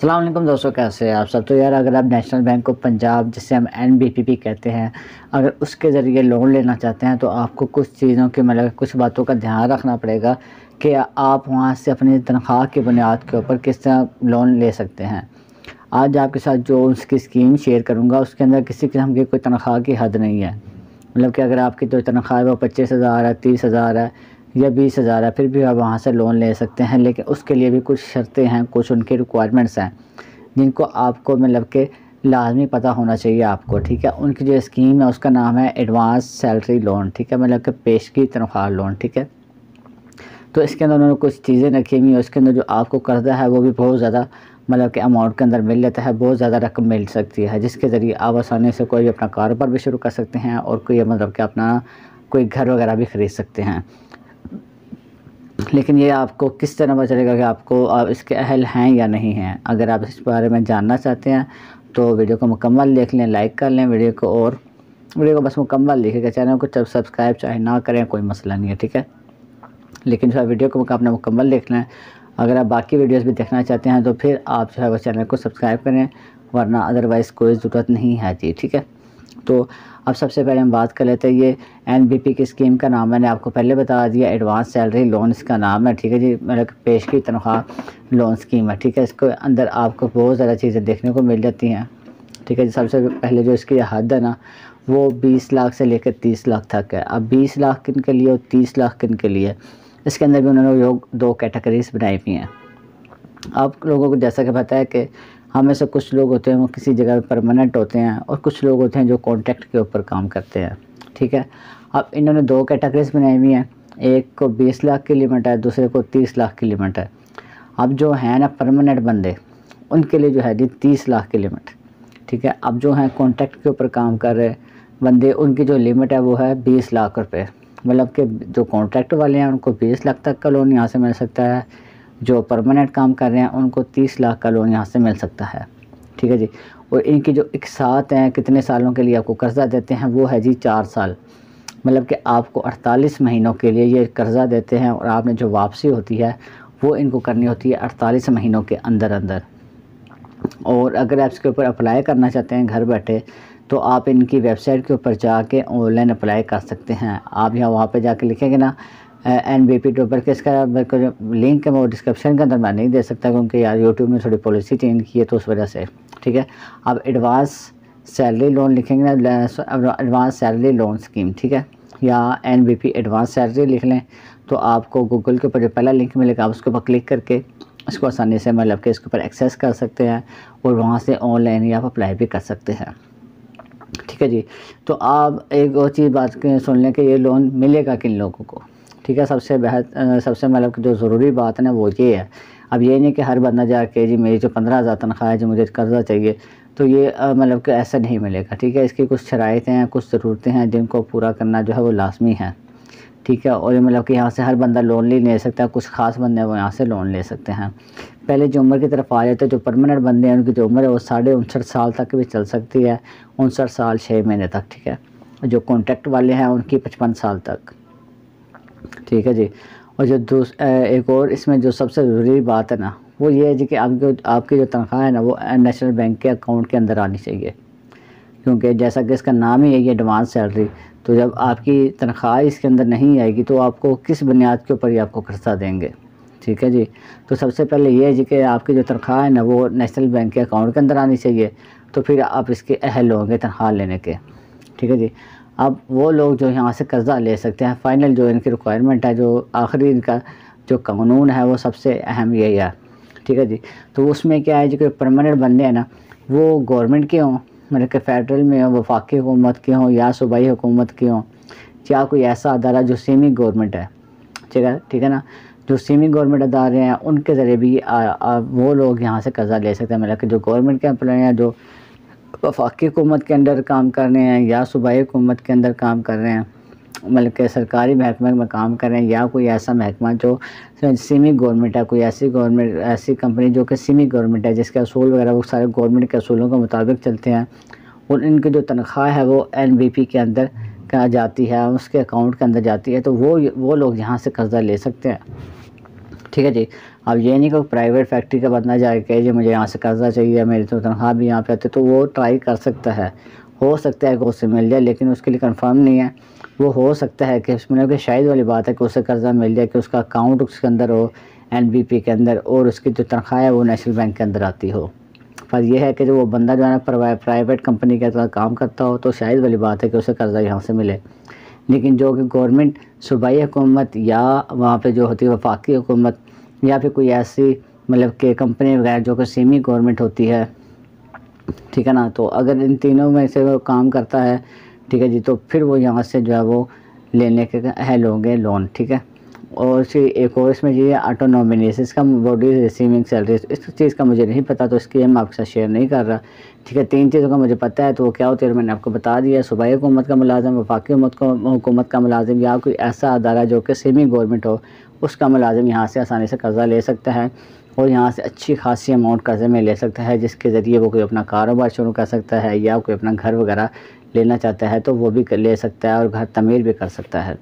अस्सलाम वालेकुम दोस्तों, कैसे हैं आप सब। तो यार, अगर आप नेशनल बैंक ऑफ पंजाब, जिसे हम NBPP कहते हैं, अगर उसके ज़रिए लोन लेना चाहते हैं तो आपको कुछ चीज़ों की मतलब कुछ बातों का ध्यान रखना पड़ेगा कि आप वहाँ से अपनी तनख्वाह की बुनियाद के ऊपर किस तरह लोन ले सकते हैं। आज आपके साथ जो उसकी स्कीम शेयर करूँगा उसके अंदर किसी किस्म की कोई तनख्वाह की हद नहीं है। मतलब कि अगर आपकी तो तनख्वाह है वो 25,000 है, 30,000 है या 20,000 है, फिर भी आप वहाँ से लोन ले सकते हैं। लेकिन उसके लिए भी कुछ शर्तें हैं, कुछ उनकी रिक्वायरमेंट्स हैं जिनको आपको मतलब कि लाज़मी पता होना चाहिए आपको, ठीक है। उनकी जो स्कीम है उसका नाम है एडवांस सैलरी लोन, ठीक है, मतलब कि पेशगी तनख्वाह लोन, ठीक है। तो इसके अंदर उन्होंने कुछ चीज़ें रखी हुई हैं। उसके अंदर जो आपको कर्ज़ा है वो भी बहुत ज़्यादा मतलब कि अमाउंट के अंदर मिल लेता है, बहुत ज़्यादा रकम मिल सकती है, जिसके ज़रिए आप आसानी से कोई भी अपना कारोबार भी शुरू कर सकते हैं और कोई मतलब कि अपना कोई घर वगैरह भी ख़रीद सकते हैं। लेकिन ये आपको किस तरह पता चलेगा कि आप इसके अहल हैं या नहीं हैं। अगर आप इस बारे में जानना चाहते हैं तो वीडियो को मुकम्मल देख लें, लाइक कर लें वीडियो को, और वीडियो को बस मुकम्मल देखिएगा। चैनल को जब सब्सक्राइब चाहे ना करें, कोई मसला नहीं है, ठीक है। लेकिन जो है वीडियो को आपने मुकम्मल देखना है। अगर आप बाकी वीडियोस भी देखना चाहते हैं तो फिर आप जो है वो चैनल को सब्सक्राइब करें, वरना अदरवाइज़ कोई ज़रूरत नहीं है जी, ठीक है। तो अब सबसे पहले हम बात कर लेते हैं, ये NBP की स्कीम का नाम मैंने आपको पहले बता दिया, एडवांस सैलरी लोन इसका नाम है, ठीक है जी। मतलब पेश की तनख्वाह लोन स्कीम है, ठीक है। इसके अंदर आपको बहुत ज़्यादा चीज़ें देखने को मिल जाती हैं, ठीक है जी। सबसे पहले जो इसकी हद है ना, वो 20 लाख से लेकर 30 लाख तक है। अब 20 लाख किन के लिए और 30 लाख किन के लिए, इसके अंदर भी उन्होंने लोग 2 कैटेगरीज बनाई हुई हैं। आप लोगों को जैसा कि पता है कि हम में से कुछ लोग होते हैं वो किसी जगह पे परमानेंट होते हैं और कुछ लोग होते हैं जो कॉन्ट्रैक्ट के ऊपर काम करते हैं, ठीक है। अब इन्होंने 2 कैटेगरीज बनाई हुई हैं, एक को 20 लाख की लिमिट है, दूसरे को 30 लाख की लिमिट है। अब जो है ना परमानेंट बंदे, उनके लिए जो है जी 30 लाख की लिमिट, ठीक है। अब जो हैं कॉन्ट्रैक्ट के ऊपर काम कर रहे बंदे, उनकी जो लिमिट है वो है 20 लाख रुपए। मतलब कि जो कॉन्ट्रैक्ट वाले हैं उनको 20 लाख तक का लोन यहाँ से मिल सकता है, जो परमानेंट काम कर रहे हैं उनको 30 लाख का लोन यहाँ से मिल सकता है, ठीक है जी। और इनकी जो एक साथ हैं कितने सालों के लिए आपको कर्ज़ा देते हैं, वो है जी 4 साल। मतलब कि आपको 48 महीनों के लिए ये कर्ज़ा देते हैं और आपने जो वापसी होती है वो इनको करनी होती है 48 महीनों के अंदर अंदर। और अगर आप इसके ऊपर अप्लाई करना चाहते हैं घर बैठे, तो आप इनकी वेबसाइट के ऊपर जाके ऑनलाइन अप्लाई कर सकते हैं। आप यहाँ वहाँ पे जाके लिखेंगे ना NBP टू, बल्कि इसका जो लिंक है वो डिस्क्रिप्शन के अंदर मैं नहीं दे सकता, क्योंकि यार यूट्यूब ने थोड़ी पॉलिसी चेंज की है तो उस वजह से, ठीक है। आप एडवांस सैलरी लोन लिखेंगे ना, एडवांस सैलरी लोन स्कीम, ठीक है, या NBP एडवांस सैलरी लिख लें तो आपको गूगल के ऊपर जो पहला लिंक मिलेगा आप उसके ऊपर क्लिक करके इसको आसानी से मतलब कि इसके ऊपर एक्सेस कर सकते हैं और वहाँ से ऑनलाइन ही आप अप्लाई भी कर सकते हैं, ठीक है जी। तो आप एक और चीज़ बात सुन लें कि ये लोन मिलेगा किन लोगों को, ठीक है। सबसे मतलब कि जो ज़रूरी बात है ना वो ये है। अब ये नहीं कि हर बंदा जाके जी मेरी जो 15,000 तनख्वाह है, जो मुझे कर्ज़ा चाहिए, तो ये मतलब कि ऐसा नहीं मिलेगा, ठीक है। इसकी कुछ शराइतें हैं, कुछ ज़रूरतें हैं जिनको पूरा करना जो है वो लाजमी है, ठीक है। और ये मतलब कि यहाँ से हर बंदा लोन नहीं ले सकता, कुछ ख़ास बंदे वो यहाँ से लोन ले सकते हैं। पहले जो उम्र की तरफ आ जाते हैं, जो परमानेंट बंदे हैं उनकी जो उम्र है वो 59.5 साल तक भी चल सकती है, 59 साल 6 महीने तक, ठीक है। जो कॉन्ट्रैक्ट वाले हैं उनकी 55 साल तक, ठीक है जी। और जो एक और इसमें जो सबसे ज़रूरी बात है ना वो ये है जी कि आपकी जो तनख्वाह है ना वो नेशनल बैंक के अकाउंट के अंदर आनी चाहिए, क्योंकि जैसा कि इसका नाम ही है ये एडवांस सैलरी। तो जब आपकी तनख्वाह इसके अंदर नहीं आएगी तो आपको किस बुनियाद के ऊपर ये आपको कर्जा देंगे, ठीक है जी। तो सबसे पहले ये है जी कि आपकी जो तनख्वाह है ना वो नेशनल बैंक के अकाउंट के अंदर आनी चाहिए, तो फिर आप इसके अहल होंगे तनख्वाह लेने के, ठीक है जी। अब वो लोग जो यहाँ से कर्ज़ा ले सकते हैं, फ़ाइनल जो इनकी रिक्वायरमेंट है, जो आखिरी इनका जो कानून है वो सबसे अहम यही है, ठीक है जी। तो उसमें क्या है जी कि परमानेंट बंदे हैं ना वो गवर्नमेंट के हों, मतलब कि फ़ेडरल में हो, वफाकी हुकूमत के हों या सूबाई हुकूमत के हों, या कोई ऐसा अदारा जो सेमी गवर्नमेंट है, ठीक है ना। जो सेमी गवर्नमेंट अदारे हैं उनके ज़रिए भी वो लोग यहाँ से कर्ज़ा ले सकते हैं। मतलब कि जो गवर्नमेंट के एम्प्लॉय हैं, जो वफाकी हुकूमत के अंडर काम कर रहे हैं या सूबाई हुकूमत के अंदर काम कर रहे हैं, मतलब कि सरकारी महकमे में काम कर रहे हैं, या कोई ऐसा महकमा जो सेमी गवर्नमेंट है, कोई ऐसी कंपनी जो कि सेमी गवर्नमेंट है, जिसके असूल वगैरह वो सारे गवर्नमेंट के असूलों के मुताबिक चलते हैं, और इनकी जो तनख्वाह है वो NBP के अंदर कहा जाती है, उसके अकाउंट के अंदर जाती है, तो वो लोग यहाँ से कर्ज़ा ले सकते हैं, ठीक है जी। अब ये नहीं कि प्राइवेट फैक्ट्री का बंदा जाके कहे जी मुझे यहाँ से कर्जा चाहिए, मेरी तो तनख्वाह भी यहाँ पे आती, तो वो ट्राई कर सकता है, हो सकता है कि उससे मिल जाए, लेकिन उसके लिए कंफर्म नहीं है। वो हो सकता है कि मतलब कि शायद वाली बात है कि उसे कर्जा मिल जाए कि उसका अकाउंट उसके अंदर हो NBP के अंदर, और उसकी जो तनख्वाह है वो नेशनल बैंक के अंदर आती हो। पर यह है कि जो वो बंदा जो है ना प्राइवेट कंपनी के अंदर काम करता हो, तो शायद वाली बात है कि उसे कर्जा यहाँ से मिले। लेकिन जो कि गवर्नमेंट सूबाई हुकूमत या वहाँ पे जो होती है वफाकी हुकूमत, या फिर कोई ऐसी मतलब कि कंपनी वगैरह जो कि सेमी गवर्नमेंट होती है, ठीक है ना, तो अगर इन तीनों में से वो काम करता है, ठीक है जी, तो फिर वो यहाँ से जो है वो लेने के अहल होंगे लोन, ठीक है। और इसी एक और इसमें ये ऑटो नॉमिनीस, इसका बॉडी रिसीविंग सैलरी, इस चीज़ का मुझे नहीं पता, तो इसकी मैं आपके साथ शेयर नहीं कर रहा, ठीक है। 3 चीज़ों का मुझे पता है, तो वो क्या होती है मैंने आपको बता दिया। सूबाई हुकूमत का मुलाजिम, वफाकी हुकूमत का मुलाजिम, या कोई ऐसा अदारा जो कि सेमी गवर्नमेंट हो, उसका मुलाजिम यहाँ से आसानी से कर्ज़ा ले सकता है, और यहाँ से अच्छी खासी अमाउंट कर्ज़े में ले सकता है, जिसके ज़रिए वो कोई अपना कारोबार शुरू कर सकता है, या कोई अपना घर वगैरह लेना चाहता है तो वो भी ले सकता है, और घर तमीर भी कर सकता है।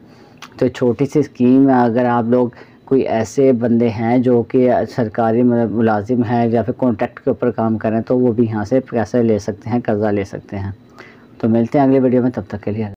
तो छोटी सी स्कीम है, अगर आप लोग कोई ऐसे बंदे हैं जो कि सरकारी मुलाजिम हैं या फिर कॉन्ट्रैक्ट के ऊपर काम कर रहे हैं, तो वो भी यहाँ से पैसे ले सकते हैं, कर्ज़ा ले सकते हैं। तो मिलते हैं अगले वीडियो में, तब तक के लिए।